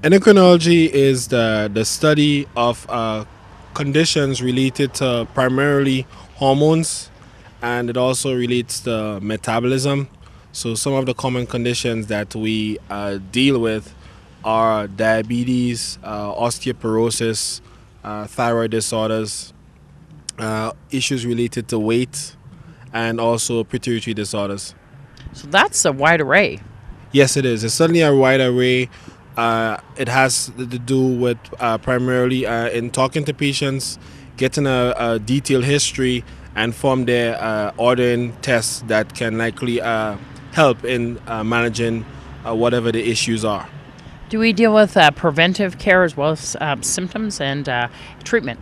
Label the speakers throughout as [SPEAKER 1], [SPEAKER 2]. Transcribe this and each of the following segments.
[SPEAKER 1] Endocrinology is the study of conditions related to primarily hormones, and it also relates to metabolism. So some of the common conditions that we deal with are diabetes, osteoporosis, thyroid disorders, issues related to weight, and also pituitary disorders.
[SPEAKER 2] So that's a wide array.
[SPEAKER 1] Yes, it is. It's certainly a wide array. It has to do with primarily in talking to patients, getting a detailed history, and from there ordering tests that can likely help in managing whatever the issues are.
[SPEAKER 2] Do we deal with preventive care as well as symptoms and treatment?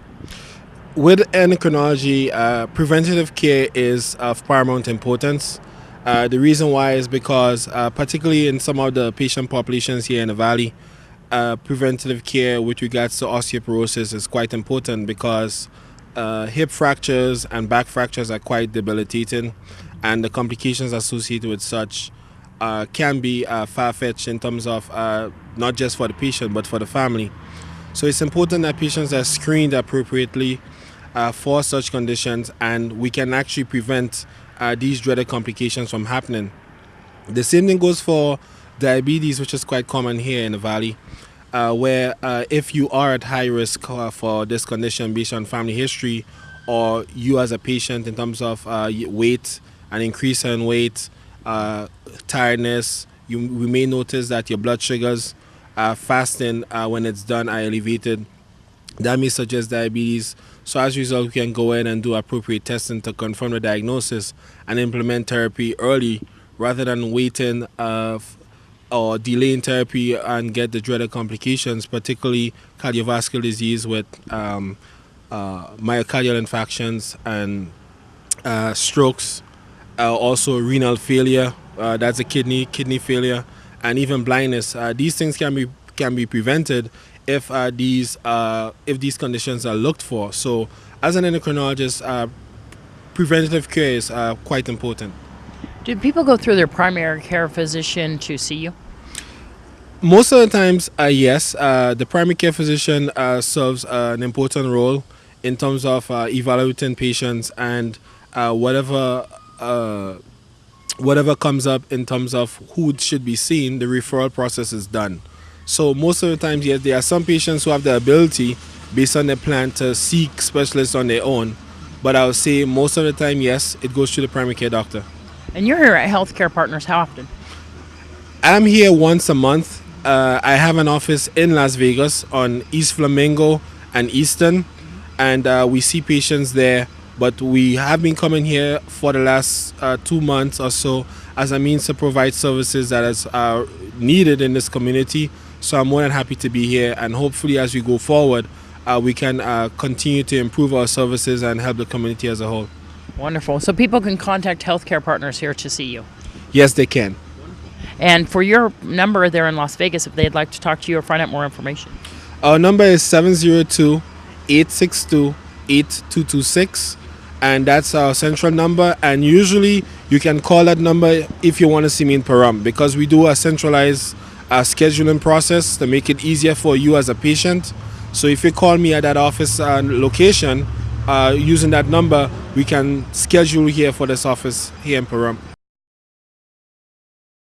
[SPEAKER 1] With endocrinology, preventative care is of paramount importance. The reason why is because, particularly in some of the patient populations here in the Valley, preventative care with regards to osteoporosis is quite important because hip fractures and back fractures are quite debilitating, and the complications associated with such can be far-fetched in terms of not just for the patient but for the family. So it's important that patients are screened appropriately for such conditions, and we can actually prevent these dreaded complications from happening. The same thing goes for diabetes, which is quite common here in the Valley, where if you are at high risk for this condition based on family history, or you as a patient in terms of weight, an increase in weight, tiredness, we may notice that your blood sugars fasting when it's done are elevated. That may suggest diabetes. So as a result, we can go in and do appropriate testing to confirm the diagnosis and implement therapy early rather than waiting or delaying therapy and get the dreaded complications, particularly cardiovascular disease with myocardial infarctions and strokes, also renal failure, that's a kidney failure, and even blindness. These things can be prevented if these conditions are looked for. So as an endocrinologist, preventative care is quite important.
[SPEAKER 2] Do people go through their primary care physician to see you?
[SPEAKER 1] Most of the times, yes. The primary care physician serves an important role in terms of evaluating patients, and whatever comes up in terms of who should be seen, the referral process is done. So most of the times, yes, there are some patients who have the ability, based on their plan, to seek specialists on their own. But I would say most of the time, yes, it goes to the primary care doctor.
[SPEAKER 2] And you're here at Healthcare Partners how often?
[SPEAKER 1] I'm here once a month. I have an office in Las Vegas on East Flamingo and Eastern, and we see patients there. But we have been coming here for the last 2 months or so as a means to provide services that is needed in this community. So I'm more than happy to be here, and hopefully as we go forward, we can continue to improve our services and help the community as a whole.
[SPEAKER 2] Wonderful. So people can contact Healthcare Partners here to see you?
[SPEAKER 1] Yes, they can.
[SPEAKER 2] And for your number there in Las Vegas, if they'd like to talk to you or find out more information?
[SPEAKER 1] Our number is 702-862-8226, and that's our central number. And usually you can call that number if you want to see me in Pahrump, because we do a centralized scheduling process to make it easier for you as a patient. So if you call me at that office location using that number, we can schedule here for this office here in Pahrump.